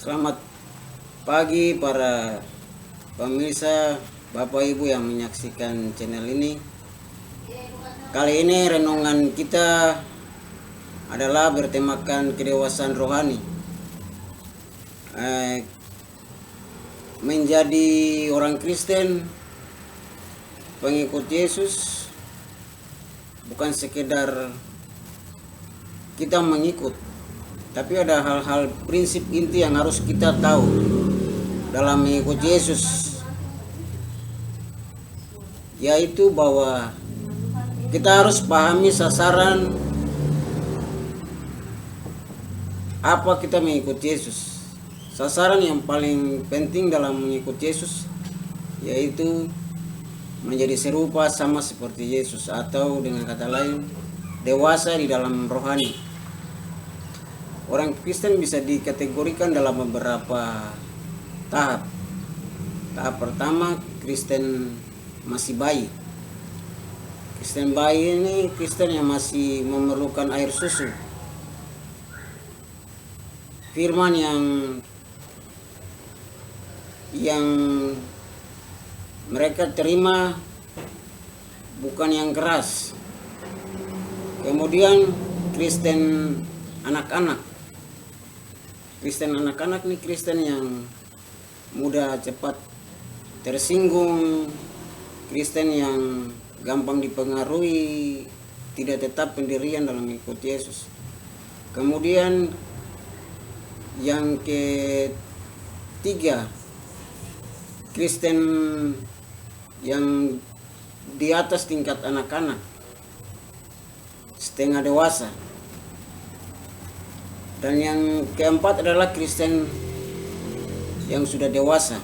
Selamat pagi para pemirsa, Bapak Ibu yang menyaksikan channel ini. Kali ini renungan kita adalah bertemakan kedewasaan rohani. Menjadi orang Kristen, pengikut Yesus, bukan sekedar kita mengikut, tapi ada hal-hal prinsip inti yang harus kita tahu dalam mengikut Yesus, yaitu bahwa kita harus pahami sasaran apa kita mengikut Yesus. Sasaran yang paling penting dalam mengikut Yesus yaitu menjadi serupa sama seperti Yesus, atau dengan kata lain dewasa di dalam rohani. Orang Kristen bisa dikategorikan dalam beberapa tahap. Tahap pertama, Kristen masih bayi. Kristen bayi ini Kristen yang masih memerlukan air susu. Firman yang mereka terima bukan yang keras. Kemudian Kristen anak-anak. Kristen anak-anak nih Kristen yang mudah cepat tersinggung, Kristen yang gampang dipengaruhi, tidak tetap pendirian dalam mengikut Yesus. Kemudian yang ketiga, Kristen yang di atas tingkat anak-anak, setengah dewasa. Dan yang keempat adalah Kristen yang sudah dewasa.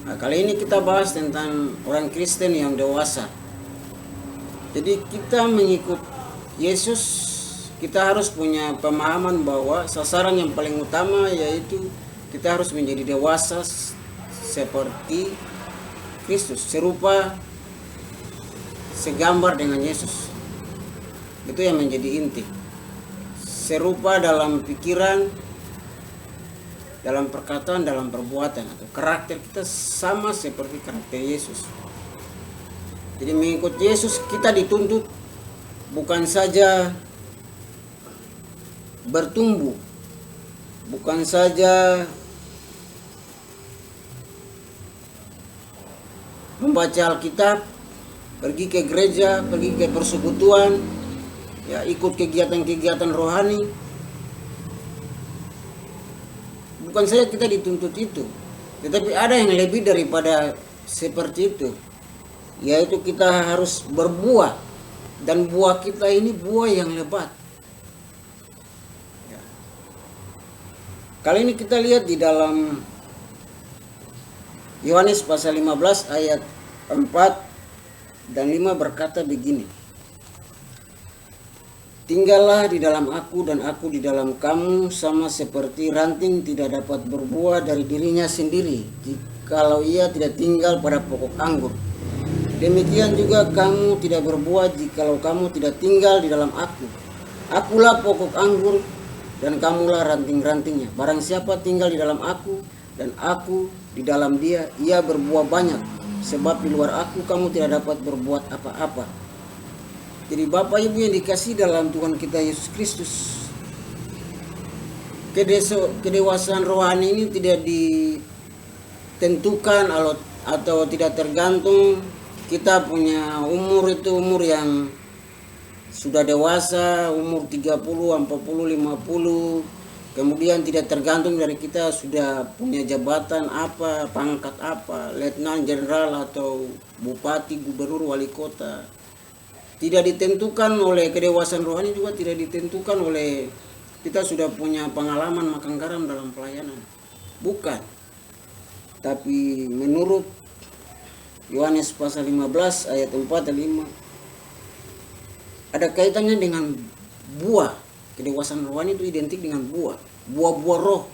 Nah, kali ini kita bahas tentang orang Kristen yang dewasa. Jadi kita mengikut Yesus, kita harus punya pemahaman bahwa sasaran yang paling utama yaitu kita harus menjadi dewasa seperti Kristus, serupa, segambar dengan Yesus. Itu yang menjadi inti. Serupa dalam pikiran, dalam perkataan, dalam perbuatan, atau karakter kita sama seperti karakter Yesus. Jadi mengikut Yesus kita dituntut bukan saja bertumbuh, bukan saja membaca Alkitab, pergi ke gereja, pergi ke persekutuan, ya, ikut kegiatan-kegiatan rohani. Bukan saja kita dituntut itu, tetapi ada yang lebih daripada seperti itu, yaitu kita harus berbuah, dan buah kita ini buah yang lebat. Ya. Kali ini kita lihat di dalam Yohanes pasal 15 ayat 4 dan 5 berkata begini: "Tinggallah di dalam aku dan aku di dalam kamu, sama seperti ranting tidak dapat berbuah dari dirinya sendiri jikalau ia tidak tinggal pada pokok anggur. Demikian juga kamu tidak berbuah jikalau kamu tidak tinggal di dalam aku. Akulah pokok anggur dan kamulah ranting-rantingnya. Barang siapa tinggal di dalam aku dan aku di dalam dia, ia berbuah banyak, sebab di luar aku kamu tidak dapat berbuat apa-apa." Jadi Bapak Ibu yang dikasih dalam Tuhan kita Yesus Kristus, kedewasaan rohani ini tidak ditentukan atau tidak tergantung kita punya umur, itu umur yang sudah dewasa, umur 30, 40, 50. Kemudian tidak tergantung dari kita sudah punya jabatan apa, pangkat apa, letnan, jenderal, atau bupati, gubernur, wali kota. Tidak ditentukan oleh kedewasaan rohani, juga tidak ditentukan oleh kita sudah punya pengalaman makan garam dalam pelayanan. Bukan. Tapi menurut Yohanes pasal 15 ayat 4 dan 5 ada kaitannya dengan buah. Kedewasaan rohani itu identik dengan buah. Buah-buah roh.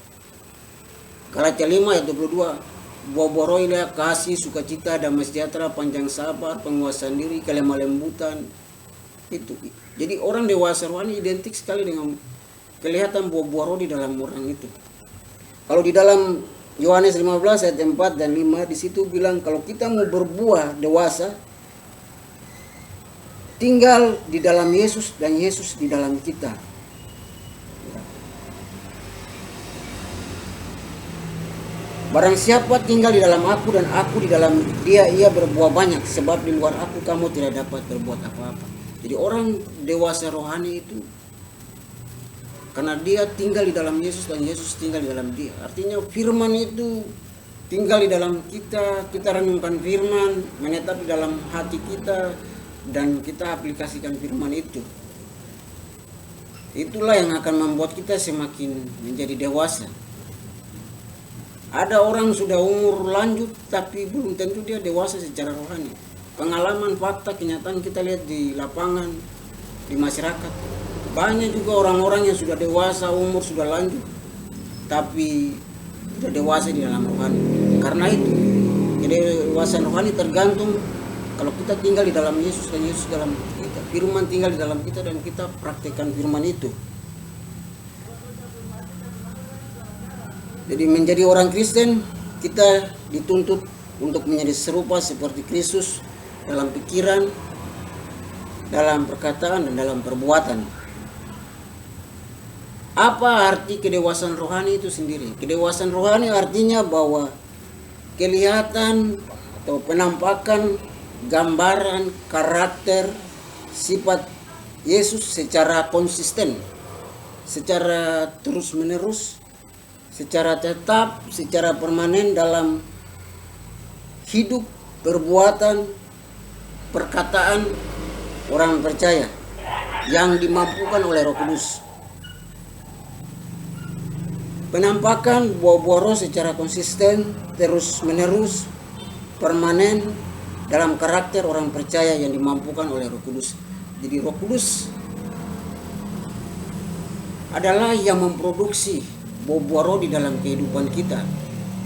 Galatia 5 ayat 22. Buah-buah roh ialah kasih, sukacita, damai sejahtera, panjang sabar, penguasaan diri, kelemah lembutan. Itu. Jadi orang dewasa rohani identik sekali dengan kelihatan buah-buah roh di dalam orang itu. Kalau di dalam Yohanes 15 ayat 4 dan 5 di situ bilang kalau kita mau berbuah dewasa, tinggal di dalam Yesus dan Yesus di dalam kita. Barang siapa tinggal di dalam aku dan aku di dalam dia, ia berbuah banyak, sebab di luar aku kamu tidak dapat berbuat apa-apa. Jadi orang dewasa rohani itu karena dia tinggal di dalam Yesus dan Yesus tinggal di dalam dia. Artinya firman itu tinggal di dalam kita, kita renungkan firman, menetap di dalam hati kita, dan kita aplikasikan firman itu. Itulah yang akan membuat kita semakin menjadi dewasa. Ada orang sudah umur lanjut tapi belum tentu dia dewasa secara rohani. Pengalaman, fakta, kenyataan kita lihat di lapangan, di masyarakat. Banyak juga orang-orang yang sudah dewasa, umur sudah lanjut, tapi tidak dewasa di dalam rohani. Karena itu, kedewasaan rohani tergantung kalau kita tinggal di dalam Yesus dan Yesus dalam kita. Firman tinggal di dalam kita dan kita praktekkan firman itu. Jadi menjadi orang Kristen, kita dituntut untuk menjadi serupa seperti Kristus dalam pikiran, dalam perkataan, dan dalam perbuatan. Apa arti kedewasaan rohani itu sendiri? Kedewasaan rohani artinya bahwa kelihatan atau penampakan gambaran karakter sifat Yesus secara konsisten, secara terus-menerus, secara tetap, secara permanen dalam hidup, perbuatan, perkataan orang percaya yang dimampukan oleh Roh Kudus. Penampakan buah-buah roh secara konsisten, terus-menerus, permanen dalam karakter orang percaya yang dimampukan oleh Roh Kudus. Jadi Roh Kudus adalah yang memproduksi buah-buah roh di dalam kehidupan kita.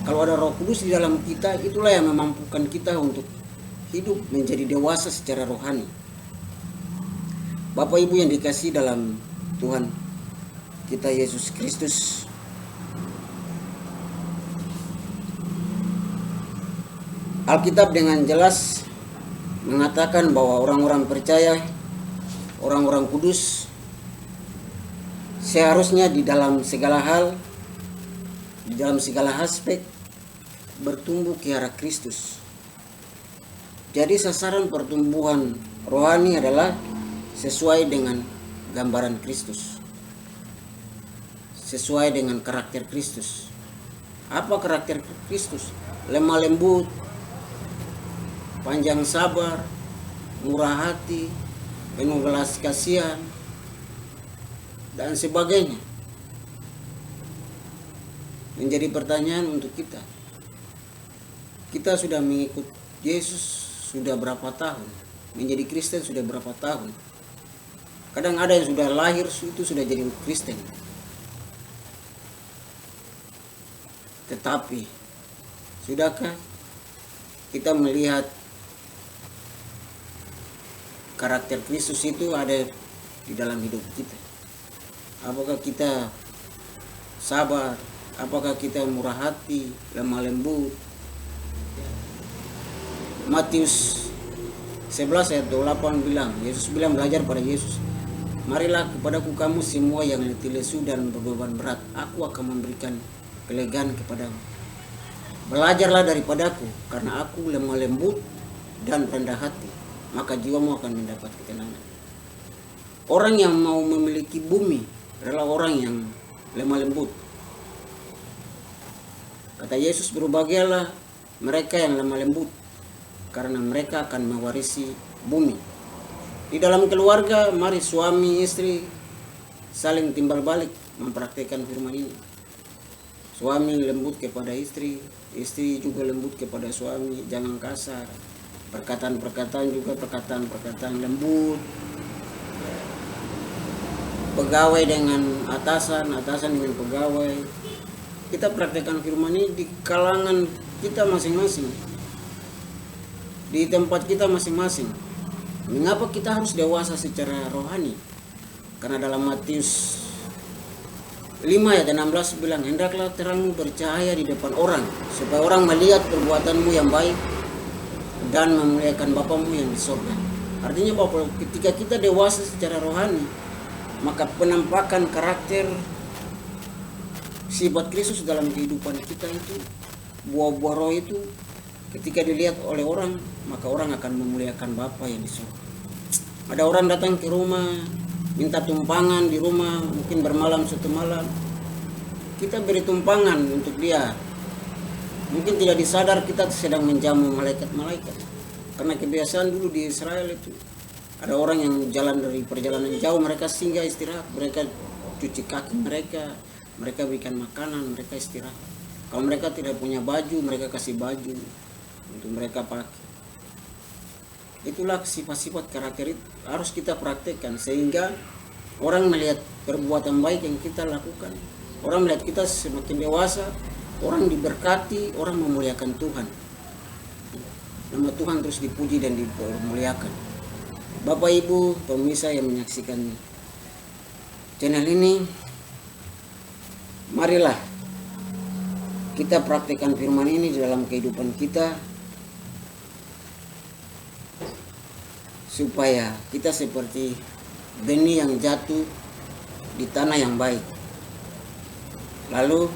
Kalau ada Roh Kudus di dalam kita, itulah yang memampukan kita untuk hidup menjadi dewasa secara rohani. Bapak Ibu yang dikasihi dalam Tuhan kita Yesus Kristus, Alkitab dengan jelas mengatakan bahwa orang-orang percaya, orang-orang kudus seharusnya di dalam segala hal, di dalam segala aspek bertumbuh ke arah Kristus. Jadi sasaran pertumbuhan rohani adalah sesuai dengan gambaran Kristus, sesuai dengan karakter Kristus. Apa karakter Kristus? Lemah lembut, panjang sabar, murah hati, penuh belas kasihan, dan sebagainya. Menjadi pertanyaan untuk kita. Kita sudah mengikut Yesus sudah berapa tahun? Menjadi Kristen sudah berapa tahun? Kadang ada yang sudah lahir itu sudah jadi Kristen. Tetapi sudahkah kita melihat karakter Kristus itu ada di dalam hidup kita? Apakah kita sabar? Apakah kita murah hati, lemah lembut? Matius 11 ayat 28 bilang, Yesus bilang, belajar pada Yesus, marilah kepadaku kamu semua yang letih lesu dan berbeban berat, aku akan memberikan kelegaan kepadamu. Belajarlah daripadaku, karena aku lemah lembut dan rendah hati, maka jiwamu akan mendapat ketenangan. Orang yang mau memiliki bumi adalah orang yang lemah lembut. Kata Yesus, berbahagialah mereka yang lemah lembut, karena mereka akan mewarisi bumi. Di dalam keluarga, mari suami istri saling timbal balik mempraktikkan firman ini. Suami lembut kepada istri, istri juga lembut kepada suami, jangan kasar. Perkataan-perkataan juga perkataan-perkataan lembut. Pegawai dengan atasan, atasan dengan pegawai. Kita praktekkan firman ini di kalangan kita masing-masing, di tempat kita masing-masing. Mengapa kita harus dewasa secara rohani? Karena dalam Matius 5 ayat 16 bilang, hendaklah terangmu bercahaya di depan orang, supaya orang melihat perbuatanmu yang baik dan memuliakan Bapamu yang di surga. Artinya bahwa ketika kita dewasa secara rohani, maka penampakan karakter sifat Kristus dalam kehidupan kita itu, buah-buah roh itu, ketika dilihat oleh orang, maka orang akan memuliakan Bapa yang di surga. Ada orang datang ke rumah, minta tumpangan di rumah, mungkin bermalam satu malam, kita beri tumpangan untuk dia. Mungkin tidak disadar kita sedang menjamu malaikat-malaikat. Karena kebiasaan dulu di Israel itu, ada orang yang jalan dari perjalanan jauh, mereka singgah istirahat, mereka cuci kaki mereka berikan makanan, mereka istirahat. Kalau mereka tidak punya baju, mereka kasih baju untuk mereka pakai. Itulah sifat-sifat karakter itu harus kita praktekkan, sehingga orang melihat perbuatan baik yang kita lakukan, orang melihat kita semakin dewasa, orang diberkati, orang memuliakan Tuhan. Nama Tuhan terus dipuji dan dimuliakan. Bapak Ibu pemirsa yang menyaksikan channel ini, marilah kita praktekkan firman ini di dalam kehidupan kita, supaya kita seperti benih yang jatuh di tanah yang baik. Lalu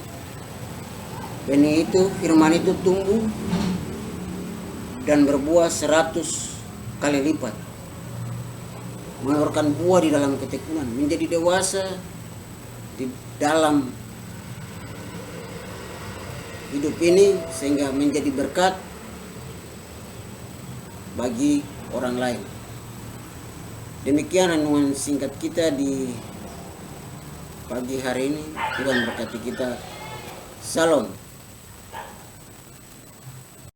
benih itu, firman itu tumbuh dan berbuah 100 kali lipat, mengeluarkan buah di dalam ketekunan, menjadi dewasa di dalam hidup ini, sehingga menjadi berkat bagi orang lain. Demikian renungan singkat kita di pagi hari ini. Tuhan berkati kita. Salam.